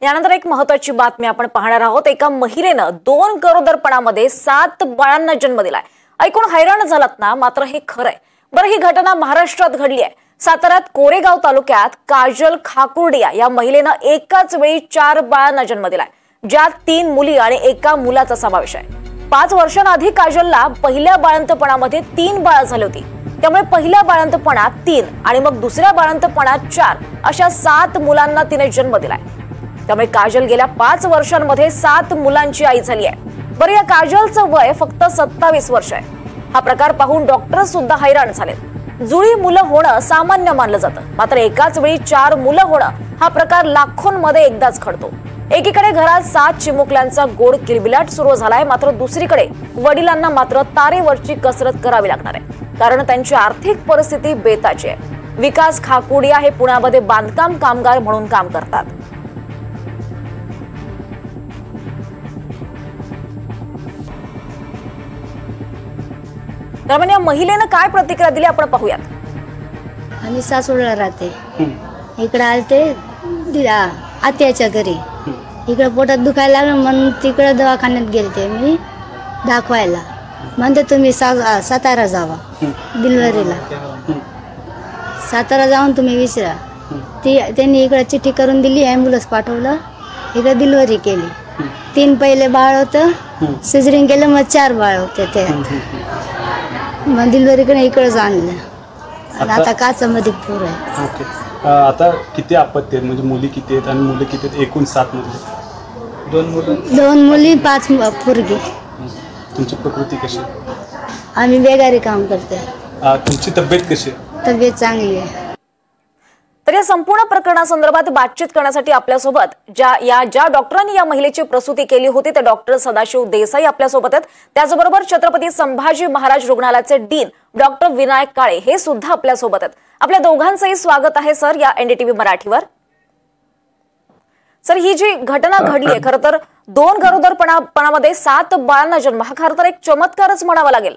यानंतर एक महत्त्वाची बातमी आपण पाहणार आहोत। एका महिलेनं 2 गरोदरपणामध्ये 7 बाळांना जन्म दिलाय। ऐकून हैराण झालात ना? मात्र हे खरंय। बरं, ही घटना महाराष्ट्रात घडली आहे। साताऱ्यात कोरेगाव तालुक्यात काजल खाकुर्डिया या महिलेनं एकाच वेळी 4 बाळांना जन्म दिलाय, ज्यात 3 मुली आणि एका मुलाचा समावेश आहे। 5 वर्षांआधी काजलला पहिल्या बाळंतपणामध्ये 3 बाळं झाली होती। त्यामुळे पहिल्या बाळंतपणात 3 आणि मग दुसऱ्या बाळंतपणात 4 अशा 7 मुलांना तिने जन्म दिलाय। त्यामुळे काजल गेल्या 5 वर्षांमध्ये 7 मुलांची आई झाली आहे। बरं, या काजलचं वय फक्त 27 वर्ष आहे। हा प्रकार पाहून डॉक्टर सुद्धा हैराण झाले। जुळी मुलं होणं सामान्य मानलं जातं, मात्र एकाच वेळी 4 मुलं होणं हा प्रकार लाखोंमध्ये एकदाच घडतो। एकीकडे घरात 7 चिमुकल्यांचा गोड किलबिलाट सुरू झालाय, मात्र दुसरीकडे वडिलांना मात्र तारेवरची कसरत करावी लागणार आहे, कारण त्यांची आर्थिक परिस्थिती बेताची आहे। विकास खाकुडिया हे पुण्यामध्ये बांधकाम कामगार म्हणून काम करतात। दरम्यान या महिलेनं काय प्रतिक्रिया दिली आपण पाहूयात। आम्ही सासवडला राहते, इकडे आलते आत्याच्या घरी। इकडे पोटात दुखायला लागलं म्हणून तिकडे दवाखान्यात गेलते मी दाखवायला। म्हणते तुम्ही सातारा जावा डिलिव्हरीला। सातारा जाऊन तुम्ही विचारा। त्यांनी इकडे चिठ्ठी करून दिली, ॲम्ब्युलन्स पाठवलं, इकडे डिलिव्हरी केली। 3 पहिले बाळ होतं, सिझरिंग केलं, मग 4 बाळ होते। ते मग डिलिव्हरीकडे इकडेच आणलं। आता काचामध्ये पूर आहे। आता किती आपत्ती आहेत, म्हणजे मुली किती आहेत आणि मुलं किती आहेत? एकूण 7 मुली, 2 मुली 5 पोरगी। तुमची प्रकृती कशी? आम्ही बेगारी काम करते। तुमची तब्येत कशी? तब्येत चांगली आहे। तर या संपूर्ण प्रकरणासंदर्भात बातचीत करण्यासाठी आपल्यासोबत ज्या डॉक्टरांनी या महिलेची प्रसूती केली होती ते डॉक्टर सदाशिव देसाई आपल्यासोबत आहेत। त्याचबरोबर छत्रपती संभाजी महाराज रुग्णालयाचे डीन डॉक्टर विनायक काळे हे सुद्धा आपल्यासोबत आहेत। आपल्या दोघांचंही स्वागत आहे सर या एनडीटीव्ही मराठीवर। सर, ही जी घटना घडली आहे, खरं तर 2 गरोदरपणामध्ये 7 बाळांना जन्म, हा खरं तर एक चमत्कारच म्हणावा लागेल।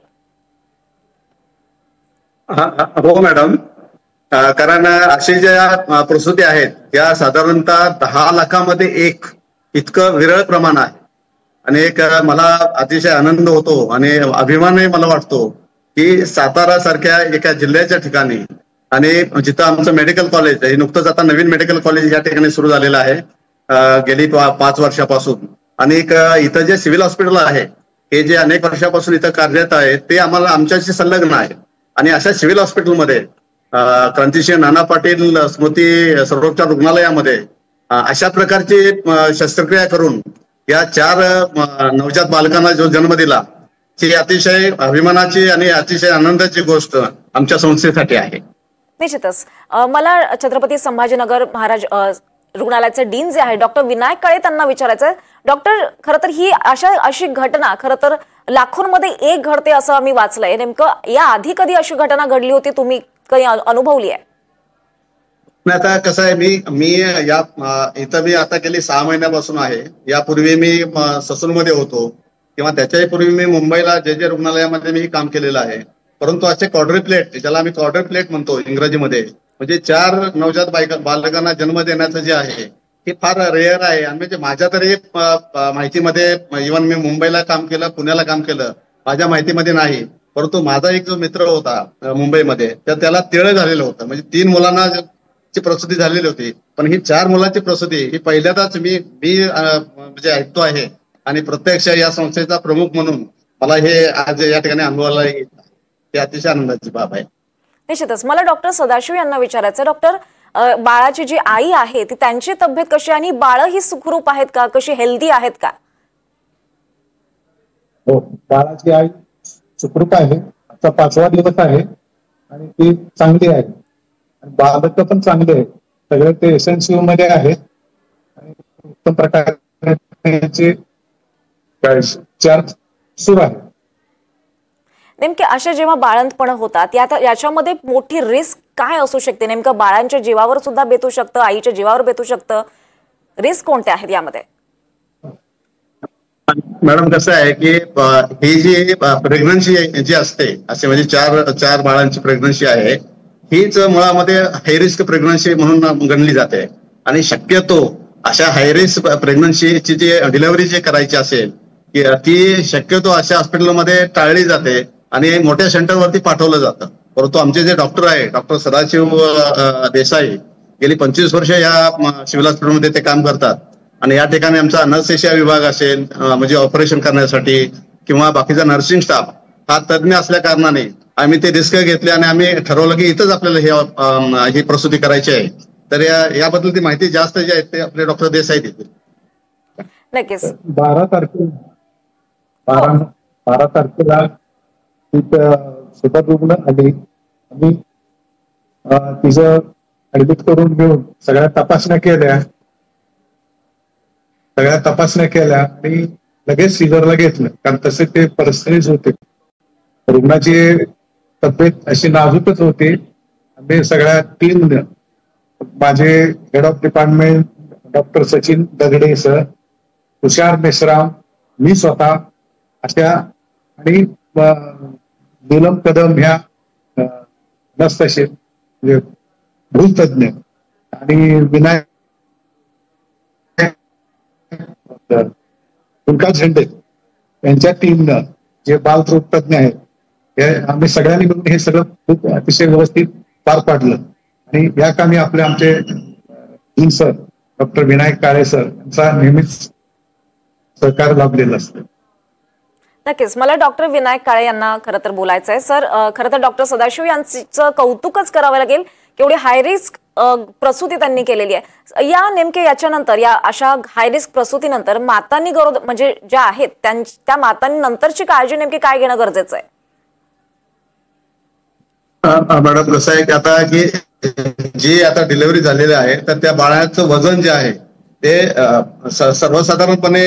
हो मॅडम, कारण असे ज्या प्रसूती आहेत या साधारणतः 10 लाखामध्ये 1 इतकं विरळ प्रमाण आहे। आणि एक मला अतिशय आनंद होतो आणि अभिमानही मला वाटतो की सातारा सारख्या एका जिल्ह्याच्या ठिकाणी आणि जिथं आमचं मेडिकल कॉलेज आहे, नुकतंच आता नवीन मेडिकल कॉलेज या ठिकाणी सुरू झालेलं आहे गेली 5 वर्षापासून। आणि इथं जे सिव्हिल हॉस्पिटल आहे हे जे अनेक वर्षापासून इथं कार्यरत आहे ते आम्हाला आमच्याशी संलग्न आहे। आणि अशा सिव्हिल हॉस्पिटलमध्ये क्रांतिसिंह नाना पाटील स्मृती सर्वोपचार रुग्णालयामध्ये अशा प्रकारची शस्त्रक्रिया करून या 4 नवजात बालकांना जो जन्म दिला, ही अतिशय अभिमानाची आणि अतिशय आनंदाची गोष्ट आमच्या संस्थेसाठी आहे। निश्चितच मला छत्रपती संभाजीनगर महाराज रुग्णालयाचे डीन जे आहे डॉक्टर विनायक काळे त्यांना विचारायचं, डॉक्टर खरं तर ही अशी घटना खरं तर लाखोंमध्ये 1 घडते असं आम्ही वाचलंय। नेमकं या आधी कधी अशी घटना घडली होती, तुम्ही काही अनुभवली आहे? आता कसं आहे, मी इथं मी आता गेली 6 महिन्यापासून आहे। यापूर्वी मी ससूनमध्ये होतो किंवा त्याच्याही पूर्वी मी मुंबईला जे रुग्णालयामध्ये मी काम केलेलं आहे। परंतु असे क्वाड्रिप्लेट, ज्याला आम्ही क्वाड्रिप्लेट म्हणतो इंग्रजीमध्ये, म्हणजे 4 नवजात बालकांना जन्म देण्याचं जे आहे हे फार रेअर आहे। आणि म्हणजे माझ्या तरी माहितीमध्ये, इव्हन मी मुंबईला काम केलं, पुण्याला काम केलं, माझ्या माहितीमध्ये नाही। परंतु माझा एक जो मित्र होता मुंबईमध्ये, त्याला तिळ झालेलं होतं, म्हणजे 3 मुलांना प्रसूती झालेली होती। पण ही 4 मुलांची प्रसूती ही पहिल्यांदाच मी म्हणजे ऐकतो आहे। आणि प्रत्यक्ष या संस्थेचा प्रमुख म्हणून मला हे आज या ठिकाणी अनुभवायला येतं, हे अतिशय आनंदाची बाब आहे। निश्चितच मला डॉक्टर सदाशिव यांना विचारायचं, डॉक्टर बाळाची जी आई आहे ती त्यांची तब्येत कशी आणि बाळ ही सुखरूप आहेत का, कशी हेल्दी आहेत का? हो, बाळाची आई सुखरूप आहे, आता 5वा दिवस आहे आणि ती चांगली आहे। बालक पण चांगले आहेत, सगळे ते एसएनसीयू मध्ये आहेत आणि उत्तम प्रकारचे उपचार सुरू आहे। नेमके असे जेव्हा बाळंतपण होतात याच्यामध्ये मोठी रिस्क काय असू शकते? नेमकं बाळांच्या जीवावर सुद्धा बेतू शकतं, आईच्या जीवावर बेतू शकतं, रिस्क कोणते आहेत यामध्ये? मॅडम कसं आहे की ही जी प्रेग्नन्सी जी असते, असे म्हणजे 4 बाळांची प्रेग्नन्सी आहे, हीच मुळामध्ये हाय रिस्क प्रेग्नन्सी म्हणून गणली जाते। आणि शक्यतो अशा हायरिस्क प्रेग्नन्सीची जी डिलिव्हरी जे करायची असेल की ती शक्यतो अशा हॉस्पिटलमध्ये टाळली जाते आणि मोठ्या सेंटरवरती पाठवलं जातं. परंतु आमचे जे डॉक्टर आहे, डॉक्टर सदाशिव देसाई, गेली 25 वर्ष या सिव्हिल हॉस्पिटलमध्ये ते काम करतात आणि या ठिकाणी आमचा अनस्थेशिया विभाग असेल म्हणजे ऑपरेशन करण्यासाठी किंवा बाकीचा नर्सिंग स्टाफ हा तज्ज्ञ असल्या कारणाने आम्ही ते रिस्क घेतले आणि आम्ही ठरवलं की इथंच आपल्याला ही प्रसूती करायची आहे. तर याबद्दल ती माहिती जास्त जी आहे ते आपले डॉक्टर देसाई देतील. नक्कीच. 12 तारखेला सुखद रुग्ण आली आणि तिचं ऍडमिट करून घेऊन सगळ्या तपासण्या केल्या आणि लगेच सीझरला घेतलं, कारण तसे ते परिस्थितीच होते. रुग्णाची तब्येत अशी नाजूकच होती. आम्ही सगळ्या टीम, माझे head of department doctor Sachin Dagade sir, Tushar Meshram, मी स्वतः अशा आणि नीलम कदम ह्या नसतसे म्हणजे भूलतज्ञ आणि विनायक पंकज झेंडे यांच्या टीमनं जे बालरोग तज्ञ आहेत, हे आम्ही सगळ्यांनी मिळून हे सगळं खूप अतिशय व्यवस्थित पार पाडलं आणि या कामी आमचे टीम सर डॉक्टर विनायक काळे सर यांचा नेहमीच सहकार्य लाभलेलं असतं. नक्कीच. मला डॉक्टर विनायक काळे यांना खरं तर बोलायचं आहे. सर, खरं तर डॉक्टर सदाशिव यांचं कौतुकच करावं लागेल, केवढी हाय रिस्क प्रसूती त्यांनी केलेली आहे. या नेमके याच्यानंतर या अशा हाय रिस्क प्रसूतीनंतर मातांनी म्हणजे ज्या आहेत त्या मातांनी नंतरची काळजी नेमकी काय घेणं गरजेचं आहे? मॅडम, कसं आहे की आता की जी आता डिलिव्हरी झालेली आहे तर त्या बाळाचं वजन जे आहे ते सर्वसाधारणपणे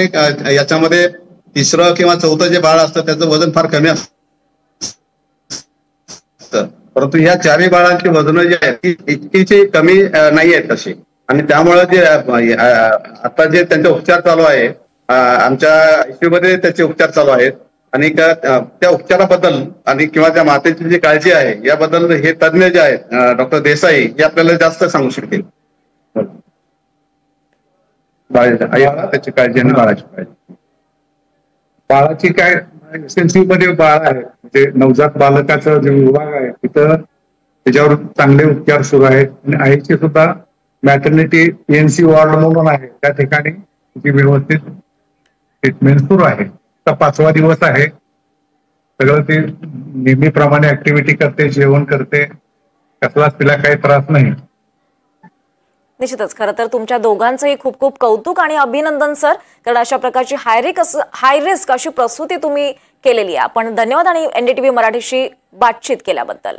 याच्यामध्ये 3रं किंवा 4थं जे बाळ असतं त्याचं वजन फार कमी असतं. परंतु या 4ही बाळांची वजन जी आहेत ती इतकीची कमी नाही आहेत तशी, आणि त्यामुळे जे आता जे त्यांचे उपचार चालू आहे, आमच्या आयसीयू मध्ये त्याचे उपचार चालू आहेत आणि त्या उपचाराबद्दल आणि किंवा त्या मातेची जी काळजी आहे याबद्दल हे तज्ज्ञ जे आहेत डॉक्टर देसाई हे आपल्याला जास्त सांगू शकतील. त्याची काळजी आणि बाळाची काळजी. बाळाची काय एसएनसी मध्ये बाळ आहे म्हणजे नवजात बालकाचा जो विभाग आहे तिथं त्याच्यावर चांगले उपचार सुरू आहेत आणि आईची सुद्धा मॅटर्निटी पीएनसी वॉर्ड म्हणून आहे, त्या ठिकाणी तिची व्यवस्थित ट्रीटमेंट सुरू आहे. आता 5वा दिवस आहे. सगळं ते नेहमीप्रमाणे ऍक्टिव्हिटी करते, जेवण करते, कसलाच तिला काही त्रास नाही. निश्चितच. खरं तर तुमच्या दोघांचंही खूप खूप कौतुक आणि अभिनंदन सर, कारण अशा प्रकारची हाय रिस्क अशी प्रसूती तुम्ही केलेली आहे. आपण धन्यवाद आणि एनडीटीव्ही मराठीशी बातचीत केल्याबद्दल.